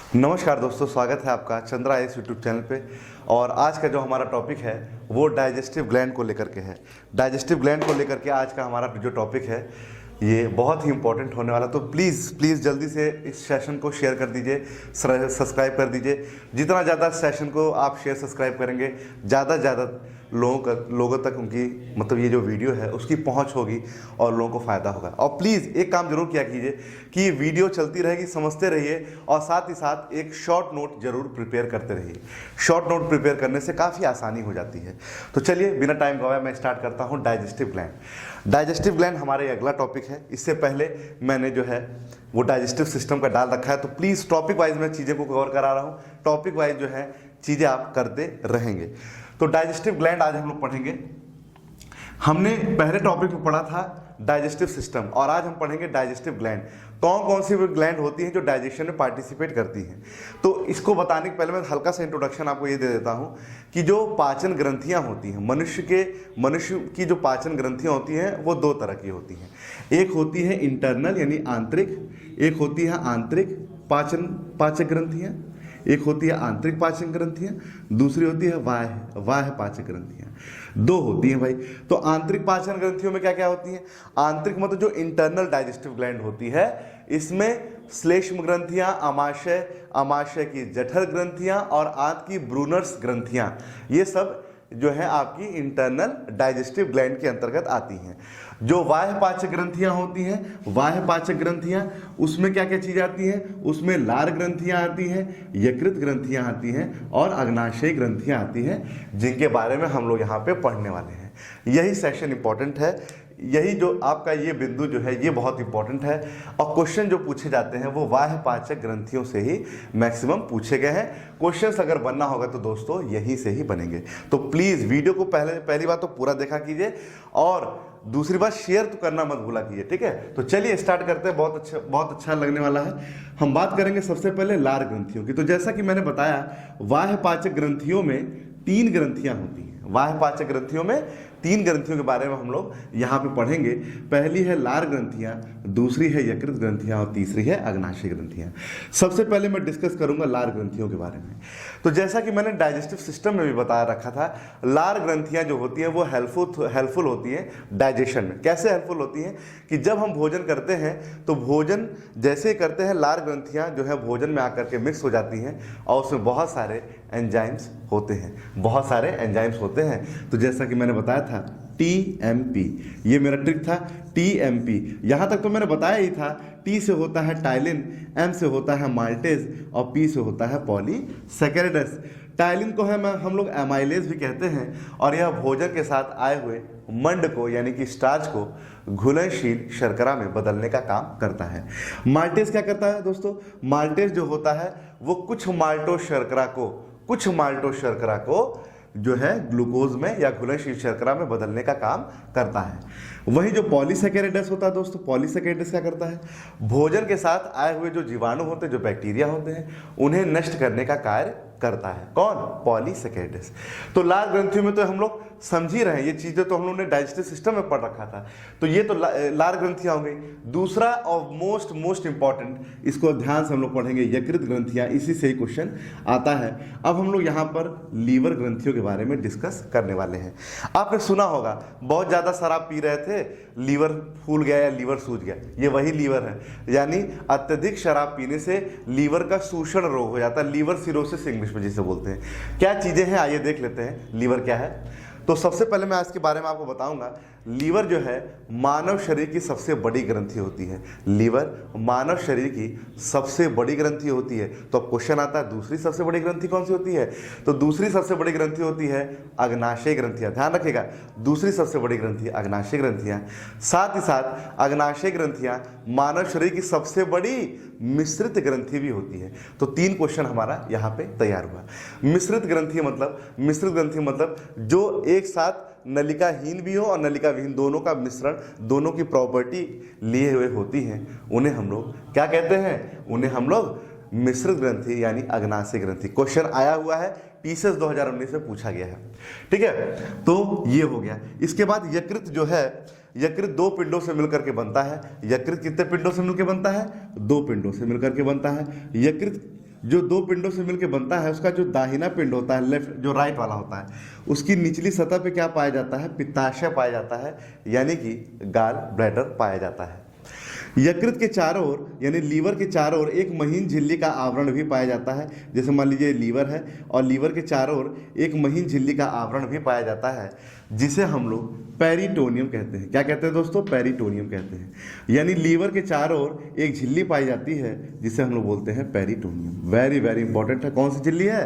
नमस्कार दोस्तों, स्वागत है आपका चंद्रा आईएएस यूट्यूब चैनल पे। और आज का जो हमारा टॉपिक है वो डाइजेस्टिव ग्लैंड को लेकर के है। डाइजेस्टिव ग्लैंड को लेकर के आज का हमारा जो टॉपिक है ये बहुत ही इंपॉर्टेंट होने वाला। तो प्लीज़ जल्दी से इस सेशन को शेयर कर दीजिए, सब्सक्राइब कर दीजिए। जितना ज़्यादा सेशन को आप शेयर सब्सक्राइब करेंगे, ज़्यादा लोगों तक उनकी मतलब ये जो वीडियो है उसकी पहुंच होगी और लोगों को फ़ायदा होगा। और प्लीज़ एक काम जरूर किया कीजिए कि वीडियो चलती रहेगी, समझते रहिए और साथ ही साथ एक शॉर्ट नोट जरूर प्रिपेयर करते रहिए। शॉर्ट नोट प्रिपेयर करने से काफ़ी आसानी हो जाती है। तो चलिए बिना टाइम गवाए मैं स्टार्ट करता हूँ डाइजेस्टिव ग्लैंड। डाइजेस्टिव ग्लैंड हमारे अगला टॉपिक है। इससे पहले मैंने जो है वो डाइजेस्टिव सिस्टम का डाल रखा है, तो प्लीज़ टॉपिक वाइज मैं चीज़ें को कवर करा रहा हूँ। टॉपिक वाइज जो है चीज़ें आप करते रहेंगे। तो डाइजेस्टिव ग्लैंड आज हम लोग पढ़ेंगे। हमने पहले टॉपिक में पढ़ा था डाइजेस्टिव सिस्टम और आज हम पढ़ेंगे डाइजेस्टिव ग्लैंड। कौन कौन सी ग्लैंड होती हैं जो डाइजेशन में पार्टिसिपेट करती हैं। तो इसको बताने के पहले मैं हल्का सा इंट्रोडक्शन आपको ये दे देता हूँ कि जो पाचन ग्रंथियाँ होती हैं, मनुष्य की जो पाचन ग्रंथियाँ होती हैं वो दो तरह की होती हैं। एक होती है इंटरनल यानी आंतरिक, एक होती है आंतरिक पाचक ग्रंथियाँ, एक होती है आंतरिक पाचन ग्रंथियां, दूसरी होती है बाह्य पाचन ग्रंथियां। दो होती हैं भाई। तो आंतरिक पाचन ग्रंथियों में क्या क्या होती हैं? आंतरिक मतलब जो इंटरनल डाइजेस्टिव ग्लैंड होती है, इसमें श्लेष्म ग्रंथियां, अमाशय की जठर ग्रंथियां और आंत की ब्रूनर्स ग्रंथियां, ये सब जो है आपकी इंटरनल डाइजेस्टिव ग्लैंड के अंतर्गत आती हैं। जो बाह्य पाचक ग्रंथियां होती हैं, बाह्य पाचक ग्रंथियां, उसमें क्या क्या चीज़ आती है? उसमें लार ग्रंथियां आती हैं, यकृत ग्रंथियां आती हैं और अग्नाशय ग्रंथियां आती हैं, जिनके बारे में हम लोग यहाँ पे पढ़ने वाले हैं। यही सेशन इंपॉर्टेंट है। यही जो आपका ये बिंदु जो है ये बहुत इंपॉर्टेंट है। और क्वेश्चन जो पूछे जाते हैं वो बाह्य पाचक ग्रंथियों से ही मैक्सिमम पूछे गए हैं। क्वेश्चंस अगर बनना होगा तो दोस्तों यहीं से ही बनेंगे। तो प्लीज़ वीडियो को पहली बात तो पूरा देखा कीजिए और दूसरी बात शेयर तो करना मत भूला कीजिए, ठीक है। तो चलिए स्टार्ट करते हैं। बहुत अच्छा लगने वाला है। हम बात करेंगे सबसे पहले लार ग्रंथियों की। तो जैसा कि मैंने बताया, बाह्य पाचक ग्रंथियों में 3 ग्रंथियां होती हैं। बाह्य पाचक ग्रंथियों में 3 ग्रंथियों के बारे में हम लोग यहाँ पे पढ़ेंगे। पहली है लार ग्रंथियां, दूसरी है यकृत ग्रंथियां और तीसरी है अग्नाशय ग्रंथियां। सबसे पहले मैं डिस्कस करूंगा लार ग्रंथियों के बारे में। तो जैसा कि मैंने डाइजेस्टिव सिस्टम में भी बता रखा था, लार ग्रंथियां जो होती हैं वो हेल्पफुल होती हैं डाइजेशन में। कैसे हेल्पफुल होती हैं कि जब हम भोजन करते हैं तो भोजन जैसे करते हैं, लार ग्रंथियां जो है भोजन में आकर के मिक्स हो जाती हैं और उसमें बहुत सारे एंजाइम्स होते हैं। तो जैसा कि मैंने बताया था TMP, ये मेरा ट्रिक था TMP। यहाँ तक तो मैंने बताया ही था। T से होता है टाइलिन, M से होता है माल्टेज और P से होता है पॉलीसैकेराइड्स। टाइलिन को हम लोग एमाइलेज भी कहते हैं और यह भोजन के साथ आए हुए मंड को यानी कि स्टार्च को घुलनशील शर्करा में बदलने का काम करता है। माल्टेज क्या करता है दोस्तों? माल्टेज जो होता है वो कुछ माल्टोज शर्करा को जो है ग्लूकोज में या घुलनशील शर्करा में बदलने का काम करता है। वही जो पॉलीसैकेराइड्स होता है दोस्तों, पॉलीसैकेराइड्स क्या करता है? भोजन के साथ आए हुए जो जीवाणु होते हैं, जो बैक्टीरिया होते हैं, उन्हें नष्ट करने का कार्य करता है। कौन? पॉलीसैकेराइड्स। तो लार ग्रंथियों में तो हम लोग समझ ही रहे हैं, ये चीज़ें तो हम लोगों ने डाइजेस्टिव सिस्टम में पढ़ रखा था। तो ये तो लार ग्रंथियाँ हो गई। दूसरा और मोस्ट इंपॉर्टेंट, इसको ध्यान से हम लोग पढ़ेंगे, यकृत ग्रंथियाँ। इसी से ही क्वेश्चन आता है। अब हम लोग यहाँ पर लीवर ग्रंथियों के बारे में डिस्कस करने वाले हैं। आपने सुना होगा बहुत ज़्यादा शराब पी रहे थे, लीवर फूल गया या लीवर सूज गया। ये वही लीवर है, यानी अत्यधिक शराब पीने से लीवर का सूषण रोग हो जाता है। लीवर सिरोसिस इंग्लिश में जिसे बोलते हैं। क्या चीज़ें हैं आइए देख लेते हैं लीवर क्या है। तो सबसे पहले मैं इसके बारे में आपको बताऊंगा। लीवर जो है मानव शरीर की सबसे बड़ी ग्रंथि होती है। लीवर मानव शरीर की सबसे बड़ी ग्रंथि होती है। तो अब क्वेश्चन आता है दूसरी सबसे बड़ी ग्रंथि कौन सी होती है? तो दूसरी सबसे बड़ी ग्रंथि होती है अग्नाशय ग्रंथियां। ध्यान रखिएगा, दूसरी सबसे बड़ी ग्रंथि अग्नाशय ग्रंथियां। साथ ही साथ अग्नाशय ग्रंथियां मानव शरीर की सबसे बड़ी मिश्रित ग्रंथि भी होती है। तो 3 क्वेश्चन हमारा यहाँ पे तैयार हुआ। मिश्रित ग्रंथि मतलब जो एक साथ नलिकाहीन भी हो और नलिका विहीन, दोनों का मिश्रण, दोनों की प्रॉपर्टी लिए हुए होती हैं, उन्हें हम लोग क्या कहते हैं? उन्हें हम लोग मिश्रित ग्रंथि यानी अग्नाशय ग्रंथि। क्वेश्चन आया हुआ है, पीसेस 2019 में पूछा गया है, ठीक है। तो ये हो गया। इसके बाद यकृत जो है, यकृत 2 पिंडों से मिलकर के बनता है। यकृत कितने पिंडों से मिलकर बनता है? 2 पिंडों से मिलकर के बनता है। यकृत जो दो पिंडों से मिलकर बनता है, उसका जो दाहिना पिंड होता है, लेफ्ट जो राइट वाला होता है, उसकी निचली सतह पे क्या पाया जाता है? पित्ताशय पाया जाता है, यानी कि गाल ब्लैडर पाया जाता है। यकृत के चारों ओर यानी लीवर के चारों ओर एक महीन झिल्ली का आवरण भी पाया जाता है। जैसे मान लीजिए लीवर है और लीवर के चारों ओर एक महीन झिल्ली का आवरण भी पाया जाता है, जिसे हम लोग पेरिटोनियम कहते हैं। क्या कहते हैं दोस्तों? पेरिटोनियम कहते हैं। यानी लीवर के चारों ओर एक झिल्ली पाई जाती है, जिसे हम लोग बोलते हैं पेरिटोनियम। वेरी वेरी इंपॉर्टेंट है। कौन सी झिल्ली है?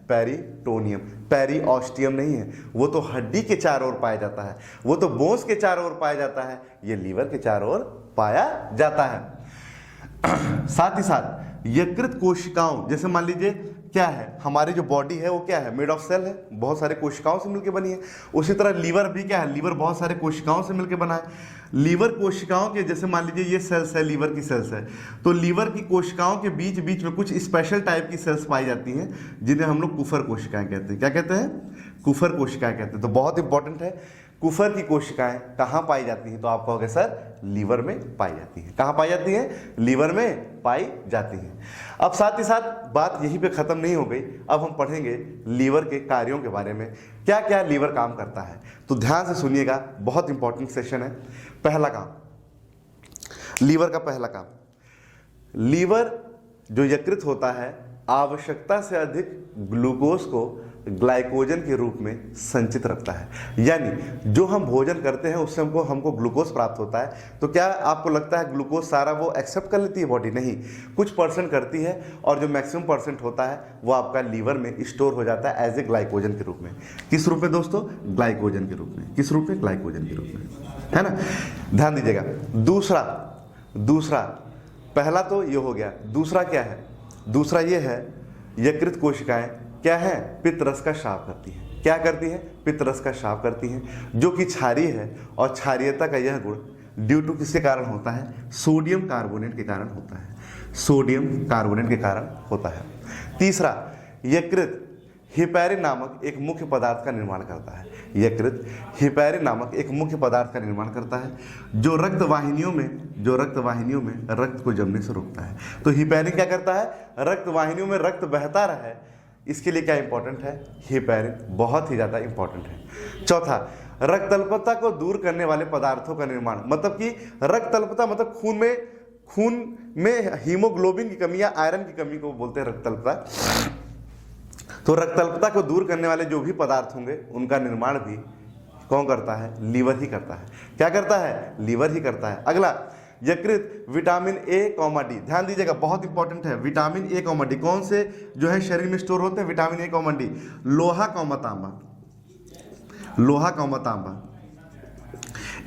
पेरिटोनियम। पेरिऑस्टियम नहीं है, वो तो हड्डी के चारों ओर पाया जाता है, वो तो बोन्स के चारों ओर पाया जाता है, ये लीवर के चारों ओर पाया जाता है। साथ ही साथ यकृत कोशिकाओं, जैसे मान लीजिए क्या है, हमारी जो बॉडी है वो क्या है? मेड ऑफ सेल है, बहुत सारे कोशिकाओं से मिलकर बनी है। उसी तरह लीवर भी क्या है? लीवर बहुत सारे कोशिकाओं से मिलकर बना है। लीवर कोशिकाओं के, जैसे मान लीजिए ये सेल्स है, लीवर की सेल्स है, तो लीवर की कोशिकाओं के बीच बीच में कुछ स्पेशल टाइप की सेल्स पाई जाती हैं, जिन्हें हम लोग कुफर कोशिकाएं कहते हैं। क्या कहते हैं? कुफर कोशिकाएं कहते हैं। तो बहुत इंपॉर्टेंट है, कुफर की कोशिकाएं कहाँ पाई जाती हैं? तो आप कहोगे सर लीवर में पाई जाती हैं। कहाँ पाई जाती हैं? लीवर में पाई जाती हैं। अब साथ ही साथ बात यहीं पे खत्म नहीं हो गई, अब हम पढ़ेंगे लीवर के कार्यों के बारे में, क्या क्या लीवर काम करता है। तो ध्यान से सुनिएगा, बहुत इंपॉर्टेंट सेशन है। पहला काम, लीवर का पहला काम, लीवर जो यकृत होता है आवश्यकता से अधिक ग्लूकोज को ग्लाइकोजन के रूप में संचित रखता है। यानी जो हम भोजन करते हैं उससे हमको ग्लूकोज प्राप्त होता है। तो क्या आपको लगता है ग्लूकोज सारा वो एक्सेप्ट कर लेती है बॉडी? नहीं, कुछ परसेंट करती है, और जो मैक्सिमम परसेंट होता है वो आपका लीवर में स्टोर हो जाता है एज ए ग्लाइकोजन के रूप में। किस रूप में दोस्तों? ग्लाइकोजन के रूप में। किस रूप में? ग्लाइकोजन के रूप में, है ना। ध्यान दीजिएगा। दूसरा पहला तो ये हो गया, दूसरा क्या है? दूसरा ये है, यकृत कोशिकाएं क्या है? पित्तरस का स्राव करती हैं। क्या करती हैं? पित्तरस का स्राव करती हैं, जो कि क्षारीय है, और क्षारीयता का यह गुण ड्यू टू किसके कारण होता है? सोडियम कार्बोनेट के कारण होता है। सोडियम कार्बोनेट के कारण होता है। तीसरा, यकृत हिपैरिन नामक एक मुख्य पदार्थ का निर्माण करता है। यकृत हिपैरिन नामक एक मुख्य पदार्थ का निर्माण करता है, जो रक्त वाहिनियों में रक्त को जमने से रोकता है। तो हिपैरिन क्या करता है? रक्त वाहिनियों में रक्त बहता रहे, इसके लिए क्या इंपॉर्टेंट है? हिपैरिन बहुत ही ज़्यादा इंपॉर्टेंट है। चौथा, रक्त अल्पता को दूर करने वाले पदार्थों का निर्माण, मतलब कि रक्त अल्पता मतलब खून में हीमोग्लोबिन की कमी या आयरन की कमी को बोलते हैं रक्त अल्पता। तो रक्त अल्पता को दूर करने वाले जो भी पदार्थ होंगे उनका निर्माण भी कौन करता है? लीवर ही करता है। क्या करता है? लीवर ही करता है। अगला, यकृत विटामिन ए, डी, ध्यान दीजिएगा, बहुत इंपॉर्टेंट है। विटामिन ए, डी कौन से जो है शरीर में स्टोर होते हैं? विटामिन ए, डी, लोहा, तांबा,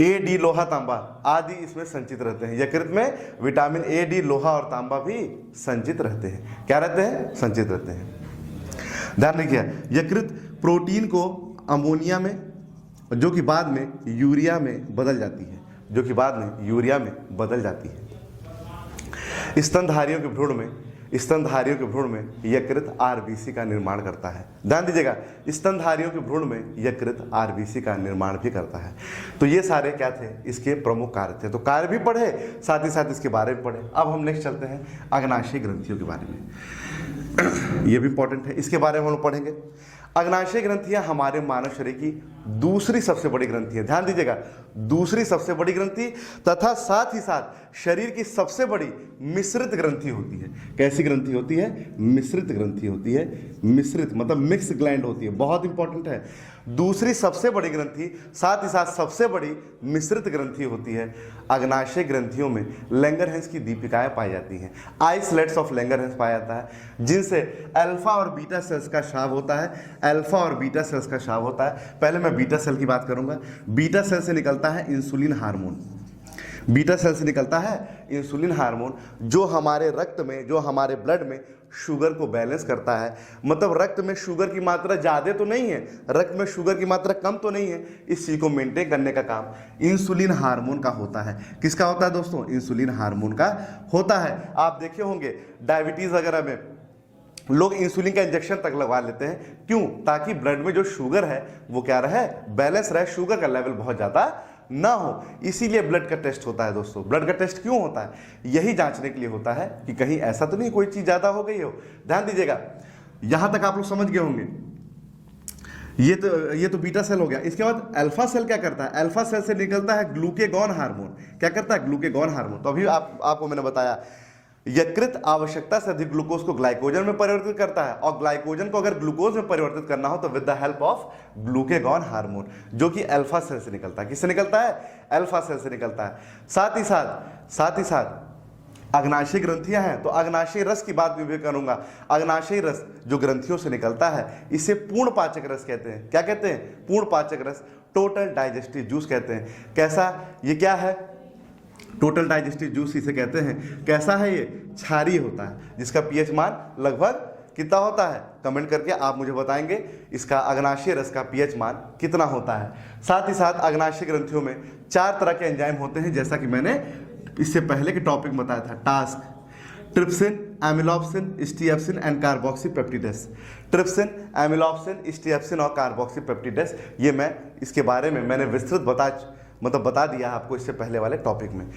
ए, डी, लोहा, तांबा आदि इसमें संचित रहते हैं। यकृत में विटामिन ए, डी, लोहा और तांबा भी संचित रहते हैं। क्या रहते हैं? संचित रहते हैं। ध्यान रखिए, यकृत प्रोटीन को अमोनिया में, जो कि बाद में यूरिया में बदल जाती है, स्तनधारियों के भ्रूण में यकृत आरबीसी का निर्माण करता है। ध्यान दीजिएगा, स्तनधारियों के भ्रूण में यकृत आरबीसी का निर्माण भी करता है। तो ये सारे क्या थे? इसके प्रमुख कार्य थे। तो कार्य भी पढ़े, साथ ही साथ इसके बारे में पढ़े। अब हम नेक्स्ट चलते हैं अग्नाशय ग्रंथियों के बारे में। ये भी इंपॉर्टेंट है, इसके बारे में हम लोग पढ़ेंगे। अग्नाशय ग्रंथियां हमारे मानव शरीर की दूसरी सबसे बड़ी ग्रंथि है। ध्यान दीजिएगा, दूसरी सबसे बड़ी ग्रंथि तथा साथ ही साथ शरीर की सबसे बड़ी मिश्रित ग्रंथि होती है। कैसी ग्रंथि होती है? मिश्रित ग्रंथि होती है। मिश्रित मतलब मिक्स ग्लैंड होती है, बहुत इंपॉर्टेंट है। दूसरी सबसे बड़ी ग्रंथि, साथ ही साथ सबसे बड़ी मिश्रित ग्रंथि होती है। अग्नाशय ग्रंथियों में लैंगरहैंस की दीपिकाएं पाई जाती हैं। आइसलेट्स ऑफ लैंगरहैंस पाया जाता है, जिनसे अल्फा और बीटा सेल्स का स्राव होता है। अल्फा और बीटा सेल्स का स्राव होता है। पहले मैं बीटा सेल की बात करूंगा। बीटा सेल से निकलता है इंसुलिन हार्मोन। बीटा सेल से निकलता है इंसुलिन हार्मोन, जो हमारे रक्त में, जो हमारे ब्लड में शुगर को बैलेंस करता है। मतलब रक्त में शुगर की मात्रा ज़्यादा तो नहीं है, रक्त में शुगर की मात्रा कम तो नहीं है, इस चीज़ को मेंटेन करने का काम इंसुलिन हार्मोन का होता है। किसका होता है दोस्तों? इंसुलिन हार्मोन का होता है। आप देखे होंगे डायबिटीज़ वगैरह में लोग इंसुलिन का इंजेक्शन तक लगवा लेते हैं। क्यों? ताकि ब्लड में जो शुगर है वो क्या रहे? बैलेंस रहे, शुगर का लेवल बहुत ज़्यादा ना हो, इसीलिए ब्लड का टेस्ट होता है दोस्तों। ब्लड का टेस्ट क्यों होता है? यही जांचने के लिए होता है कि कहीं ऐसा तो नहीं कोई चीज ज्यादा हो गई हो। ध्यान दीजिएगा, यहां तक आप लोग समझ गए होंगे। ये तो बीटा सेल हो गया। इसके बाद अल्फा सेल क्या करता है? अल्फा सेल से निकलता है ग्लूकेगॉन हार्मोन। क्या करता है? Glucagon hormone. तो अभी आपको मैंने बताया, यकृत आवश्यकता से अधिक ग्लूकोज को ग्लाइकोजन में परिवर्तित करता है, और ग्लाइकोजन को अगर ग्लूकोज में परिवर्तित करना हो तो with the help of glucagon hormone, जो कि अल्फा सेल से निकलता है। किससे निकलता है? अल्फा सेल से निकलता है। साथ ही साथ अग्नाशयी ग्रंथियां हैं, तो अग्नाशयी रस की बात भी करूंगा। अग्नाशयी रस जो ग्रंथियों से निकलता है, इसे पूर्ण पाचक रस कहते हैं। क्या कहते हैं? पूर्ण पाचक रस, टोटल डाइजेस्टिव जूस कहते हैं। कैसा? ये क्या है? टोटल डाइजेस्टिव जूस इसे कहते हैं। कैसा है ये? क्षारीय होता है, जिसका पीएच मान लगभग कितना होता है? कमेंट करके आप मुझे बताएंगे इसका अग्नाशयी रस का पीएच मान कितना होता है। साथ ही साथ अग्नाशयी ग्रंथियों में 4 तरह के एंजाइम होते हैं, जैसा कि मैंने इससे पहले के टॉपिक में बताया था। Task, trypsin, amylopsin, steapsin and carboxypeptidase. Trypsin, amylopsin, steapsin और कार्बोक्सीपेप्टिडेस, ये मैं इसके बारे में मैंने विस्तृत बता दिया आपको इससे पहले वाले टॉपिक में।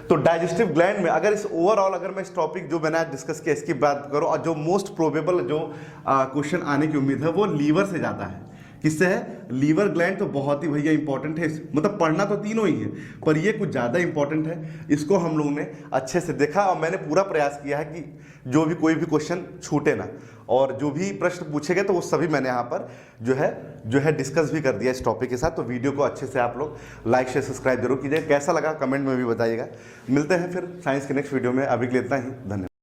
तो डाइजेस्टिव ग्लैंड में अगर मैं इस टॉपिक जो मैंने आज डिस्कस किया इसकी बात करूं, और जो मोस्ट प्रोबेबल जो क्वेश्चन आने की उम्मीद है वो लीवर से ज़्यादा है। किससे है? लीवर ग्लैंड तो बहुत ही भैया इंपॉर्टेंट है, मतलब पढ़ना तो तीनों ही है, पर ये कुछ ज़्यादा इंपॉर्टेंट है। इसको हम लोगों ने अच्छे से देखा, और मैंने पूरा प्रयास किया है कि जो भी कोई भी क्वेश्चन छूटे ना, और जो भी प्रश्न पूछे गए तो वो सभी मैंने यहाँ पर जो है डिस्कस भी कर दिया इस टॉपिक के साथ। तो वीडियो को अच्छे से आप लोग लाइक शेयर सब्सक्राइब जरूर कीजिए। कैसा लगा कमेंट में भी बताइएगा। मिलते हैं फिर साइंस के नेक्स्ट वीडियो में। अभी के लिए इतना ही, धन्यवाद।